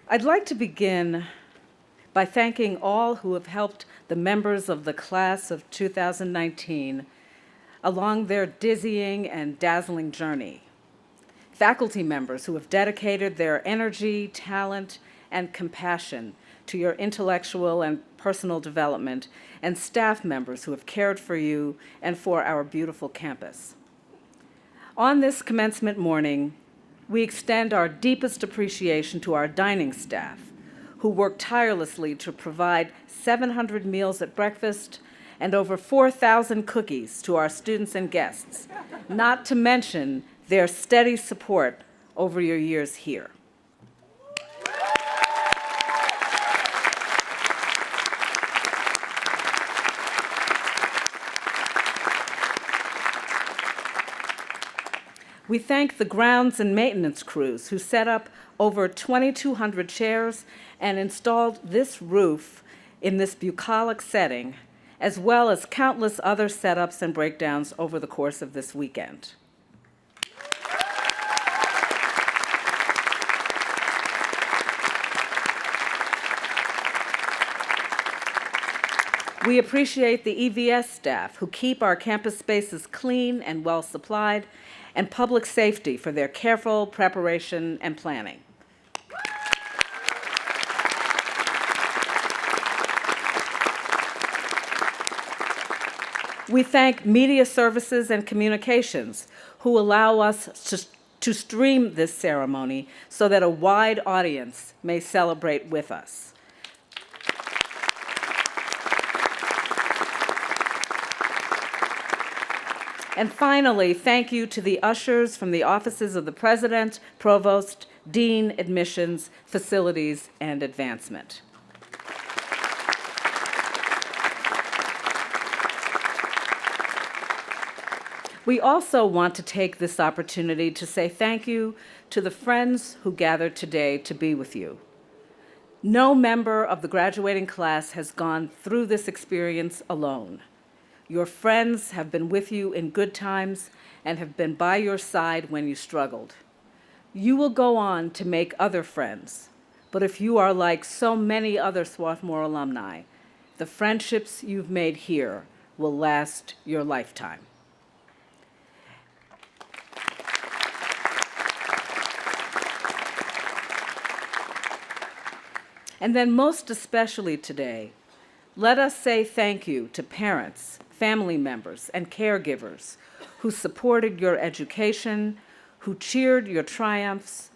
I'd like to begin by thanking all who have helped the members of the class of 2019 along their dizzying and dazzling journey. Faculty members who have dedicated their energy, talent, and compassion to your intellectual and personal development, and staff members who have cared for you and for our beautiful campus. On this commencement morning, we extend our deepest appreciation to our dining staff, who work tirelessly to provide 700 meals at breakfast and over 4,000 cookies to our students and guests, not to mention their steady support over your years here. We thank the grounds and maintenance crews who set up over 2,200 chairs and installed this roof in this bucolic setting, as well as countless other setups and breakdowns over the course of this weekend. We appreciate the EVS staff who keep our campus spaces clean and well supplied, and public safety for their careful preparation and planning. We thank Media Services and Communications who allow us to stream this ceremony so that a wide audience may celebrate with us. And finally, thank you to the ushers from the offices of the President, Provost, Dean, Admissions, Facilities, and Advancement. We also want to take this opportunity to say thank you to the friends who gathered today to be with you. No member of the graduating class has gone through this experience alone. Your friends have been with you in good times and have been by your side when you struggled. You will go on to make other friends, but if you are like so many other Swarthmore alumni, the friendships you've made here will last your lifetime. And then most especially today, let us say thank you to parents, family members, and caregivers who supported your education, who cheered your triumphs,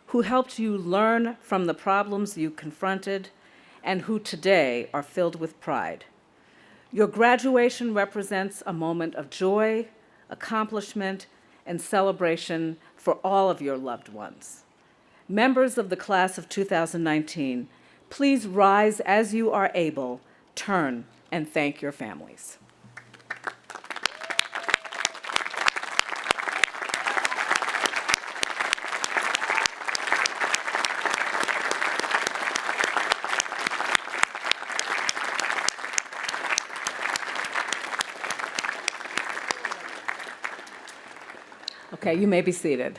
who helped you learn from the problems you confronted, and who today are filled with pride. Your graduation represents a moment of joy, accomplishment, and celebration for all of your loved ones. Members of the class of 2019, please rise as you are able, turn, and thank your families. Okay, you may be seated.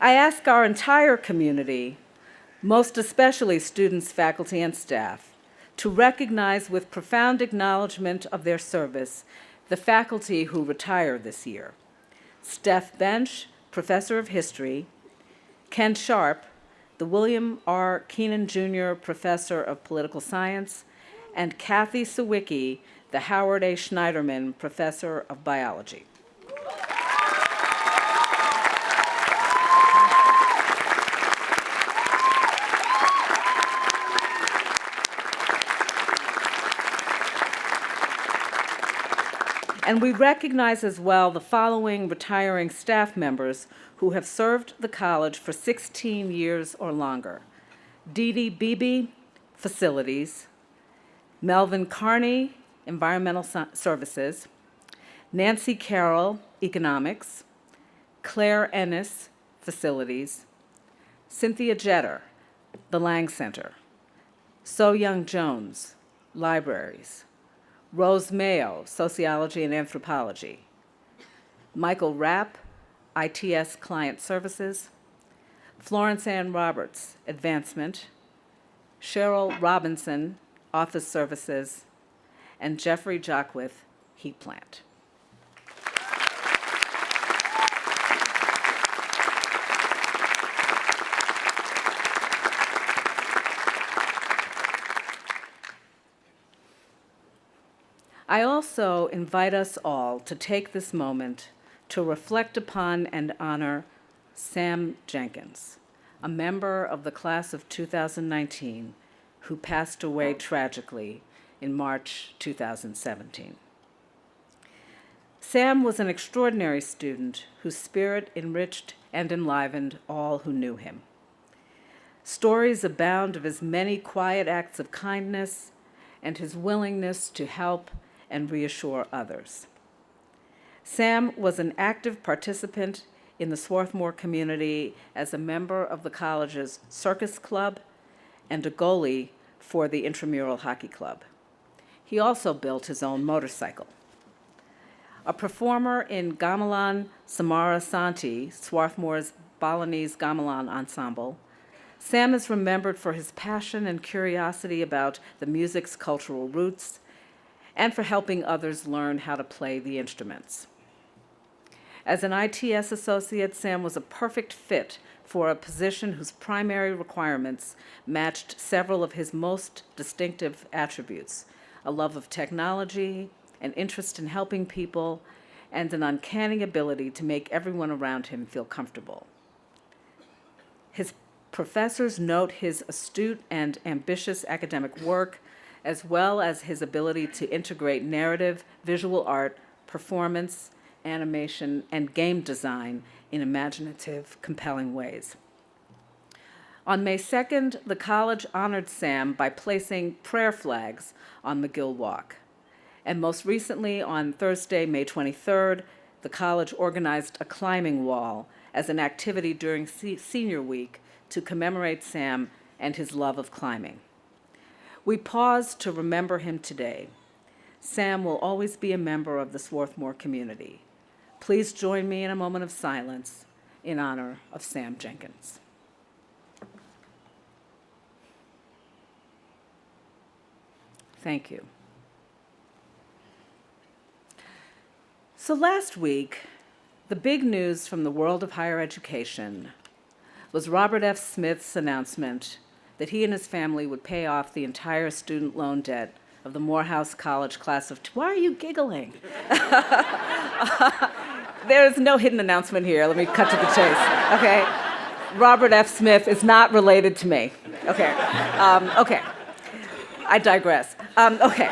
I ask our entire community, most especially students, faculty, and staff, to recognize with profound acknowledgement of their service the faculty who retire this year. Steph Bench, Professor of History, Ken Sharp, the William R. Keenan Jr. Professor of Political Science, and Kathy Sawicki, the Howard A. Schneiderman Professor of Biology. And we recognize as well the following retiring staff members who have served the college for 16 years or longer. Dee Dee Beebe, Facilities, Melvin Carney, Environmental Services, Nancy Carroll, Economics, Claire Ennis, Facilities, Cynthia Jetter, the Lang Center, So Young Jones, Libraries, Rose Mayo, Sociology and Anthropology, Michael Rapp, ITS Client Services, Florence Ann Roberts, Advancement, Cheryl Robinson, Office Services, and Jeffrey Jockwith, Heat Plant. I also invite us all to take this moment to reflect upon and honor Sam Jenkins, a member of the class of 2019 who passed away tragically in March 2017. Sam was an extraordinary student whose spirit enriched and enlivened all who knew him. Stories abound of his many quiet acts of kindness and his willingness to help and reassure others. Sam was an active participant in the Swarthmore community as a member of the college's circus club and a goalie for the intramural hockey club. He also built his own motorcycle. A performer in Gamelan Samara Santi, Swarthmore's Balinese gamelan ensemble, Sam is remembered for his passion and curiosity about the music's cultural roots and for helping others learn how to play the instruments. As an ITS associate, Sam was a perfect fit for a position whose primary requirements matched several of his most distinctive attributes: a love of technology, an interest in helping people, and an uncanny ability to make everyone around him feel comfortable. His professors note his astute and ambitious academic work, as well as his ability to integrate narrative, visual art, performance, animation, and game design in imaginative, compelling ways. On May 2nd, the college honored Sam by placing prayer flags on McGill Walk. And most recently, on Thursday, May 23rd, the college organized a climbing wall as an activity during senior week to commemorate Sam and his love of climbing. We pause to remember him today. Sam will always be a member of the Swarthmore community. Please join me in a moment of silence in honor of Sam Jenkins. Thank you. So last week, the big news from the world of higher education was Robert F. Smith's announcement that he and his family would pay off the entire student loan debt of the Morehouse College class of... Why are you giggling? There's no hidden announcement here. Let me cut to the chase, okay? Robert F. Smith is not related to me. Okay, okay. I digress. Okay.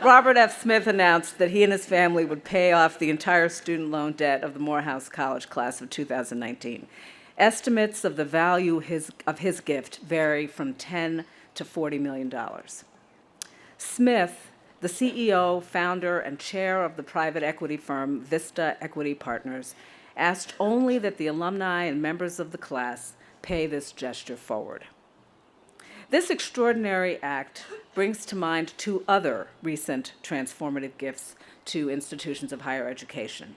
Robert F. Smith announced that he and his family would pay off the entire student loan debt of the Morehouse College class of 2019. Estimates of the value of his gift vary from $10 to $40 million. Smith, the CEO, founder, and chair of the private equity firm Vista Equity Partners, asked only that the alumni and members of the class pay this gesture forward. This extraordinary act brings to mind two other recent transformative gifts to institutions of higher education.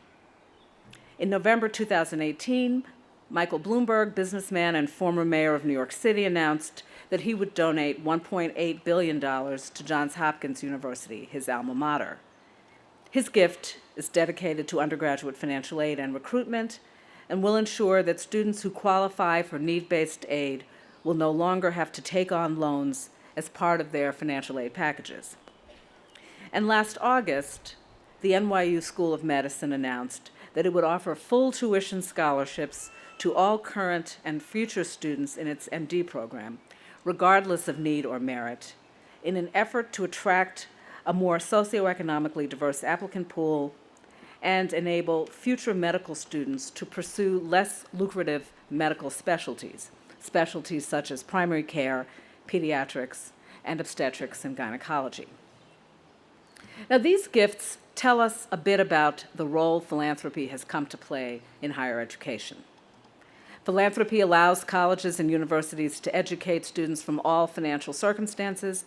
In November 2018, Michael Bloomberg, businessman and former mayor of New York City, announced that he would donate $1.8 billion to Johns Hopkins University, his alma mater. His gift is dedicated to undergraduate financial aid and recruitment and will ensure that students who qualify for need-based aid will no longer have to take on loans as part of their financial aid packages. And last August, the NYU School of Medicine announced that it would offer full tuition scholarships to all current and future students in its MD program, regardless of need or merit, in an effort to attract a more socioeconomically diverse applicant pool and enable future medical students to pursue less lucrative medical specialties such as primary care, pediatrics, and obstetrics and gynecology. Now, these gifts tell us a bit about the role philanthropy has come to play in higher education. Philanthropy allows colleges and universities to educate students from all financial circumstances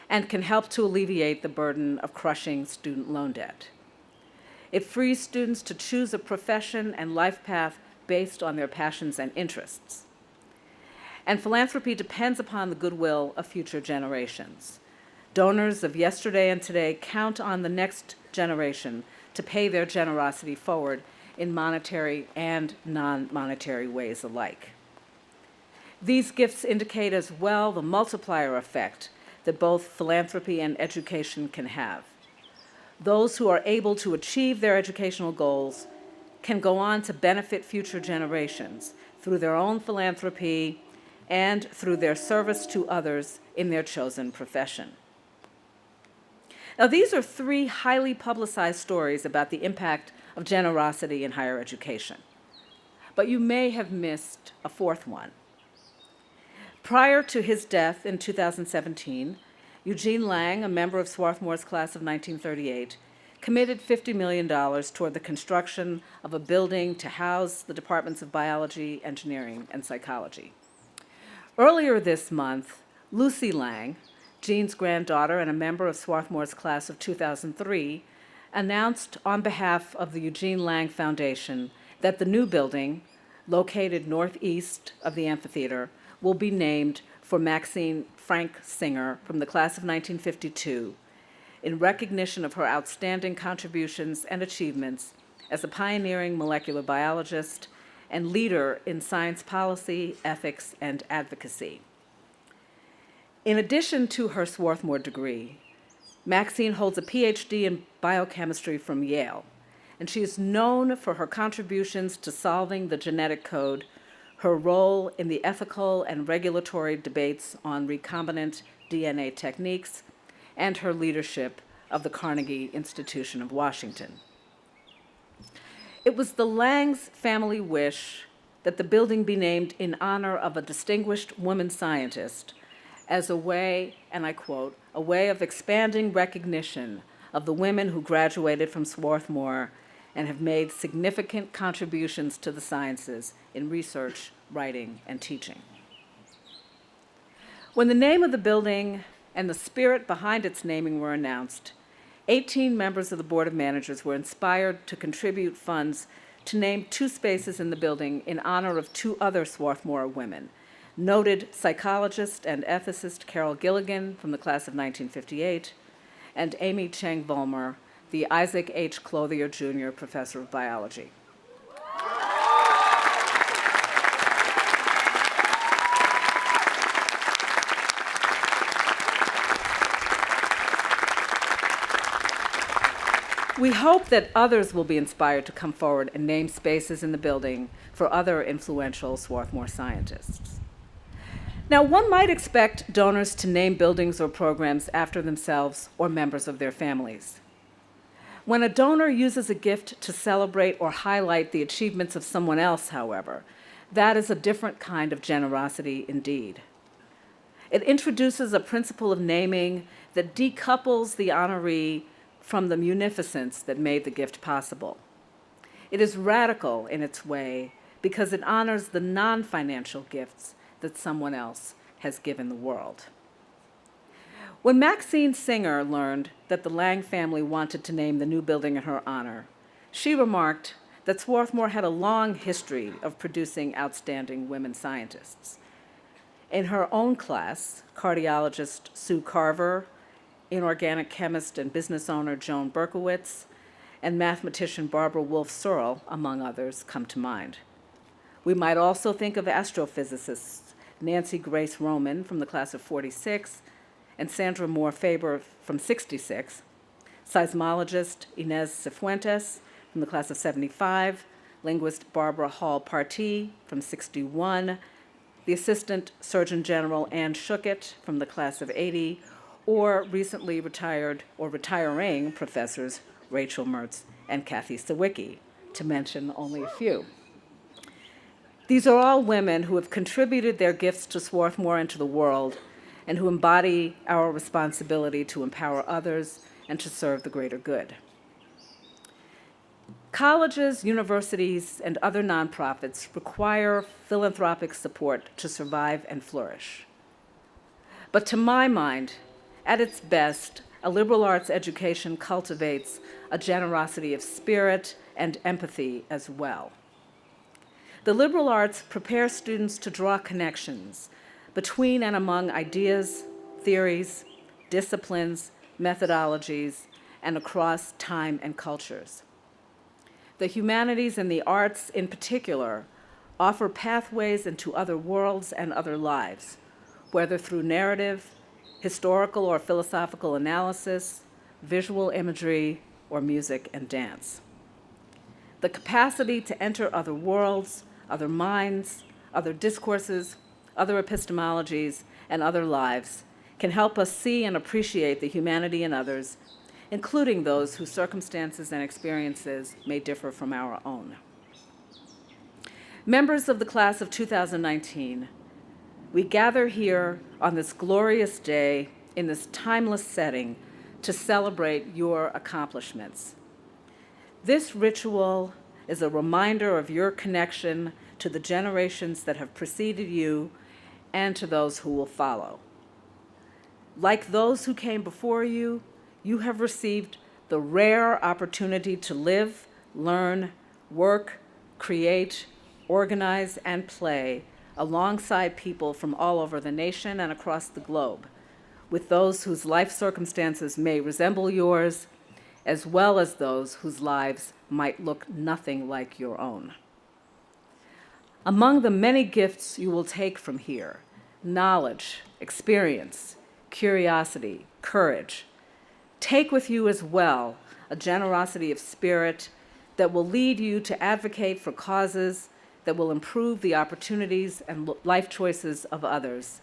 and can help to alleviate the burden of crushing student loan debt. It frees students to choose a profession and life path based on their passions and interests. And philanthropy depends upon the goodwill of future generations. Donors of yesterday and today count on the next generation to pay their generosity forward in monetary and non-monetary ways alike. These gifts indicate as well the multiplier effect that both philanthropy and education can have. Those who are able to achieve their educational goals can go on to benefit future generations through their own philanthropy and through their service to others in their chosen profession. Now, these are three highly publicized stories about the impact of generosity in higher education. But you may have missed a fourth one. Prior to his death in 2017, Eugene Lang, a member of Swarthmore's class of 1938, committed $50 million toward the construction of a building to house the departments of biology, engineering, and psychology. Earlier this month, Lucy Lang, Gene's granddaughter and a member of Swarthmore's class of 2003, announced on behalf of the Eugene Lang Foundation that the new building, located northeast of the amphitheater, will be named for Maxine Frank Singer from the class of 1952 in recognition of her outstanding contributions and achievements as a pioneering molecular biologist and leader in science policy, ethics, and advocacy. In addition to her Swarthmore degree, Maxine holds a PhD in biochemistry from Yale, and she is known for her contributions to solving the genetic code, her role in the ethical and regulatory debates on recombinant DNA techniques, and her leadership of the Carnegie Institution of Washington. It was the Lang's family wish that the building be named in honor of a distinguished woman scientist as a way, and I quote, a way of expanding recognition of the women who graduated from Swarthmore and have made significant contributions to the sciences in research, writing, and teaching. When the name of the building and the spirit behind its naming were announced, 18 members of the Board of Managers were inspired to contribute funds to name 2 spaces in the building in honor of 2 other Swarthmore women, noted psychologist and ethicist Carol Gilligan from the class of 1958, and Amy Cheng Vollmer, the Isaac H. Clothier Jr. Professor of Biology. We hope that others will be inspired to come forward and name spaces in the building for other influential Swarthmore scientists. Now, one might expect donors to name buildings or programs after themselves or members of their families. When a donor uses a gift to celebrate or highlight the achievements of someone else, however, that is a different kind of generosity indeed. It introduces a principle of naming that decouples the honoree from the munificence that made the gift possible. It is radical in its way because it honors the non-financial gifts that someone else has given the world. When Maxine Singer learned that the Lang family wanted to name the new building in her honor, she remarked that Swarthmore had a long history of producing outstanding women scientists. In her own class, cardiologist Sue Carver, inorganic chemist and business owner Joan Berkowitz, and mathematician Barbara Wolf Searle, among others, come to mind. We might also think of astrophysicists Nancy Grace Roman from the class of 46 and Sandra Moore Faber from 66, seismologist Inez Cifuentes from the class of 75, linguist Barbara Hall Partee from 61, the Assistant Surgeon General Ann Schuckett from the class of 80, or recently retired or retiring professors Rachel Mertz and Kathy Sawicki, to mention only a few. These are all women who have contributed their gifts to Swarthmore and to the world, and who embody our responsibility to empower others and to serve the greater good. Colleges, universities, and other nonprofits require philanthropic support to survive and flourish. But to my mind, at its best, a liberal arts education cultivates a generosity of spirit and empathy as well. The liberal arts prepare students to draw connections between and among ideas, theories, disciplines, methodologies, and across time and cultures. The humanities and the arts in particular offer pathways into other worlds and other lives, whether through narrative, historical or philosophical analysis, visual imagery, or music and dance. The capacity to enter other worlds, other minds, other discourses, other epistemologies, and other lives can help us see and appreciate the humanity in others, including those whose circumstances and experiences may differ from our own. Members of the class of 2019, we gather here on this glorious day in this timeless setting to celebrate your accomplishments. This ritual is a reminder of your connection to the generations that have preceded you and to those who will follow. Like those who came before you, you have received the rare opportunity to live, learn, work, create, organize, and play alongside people from all over the nation and across the globe, with those whose life circumstances may resemble yours, as well as those whose lives might look nothing like your own. Among the many gifts you will take from here, knowledge, experience, curiosity, courage, take with you as well a generosity of spirit that will lead you to advocate for causes that will improve the opportunities and life choices of others.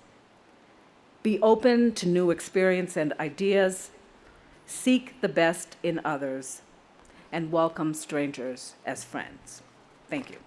Be open to new experience and ideas, seek the best in others, and welcome strangers as friends. Thank you.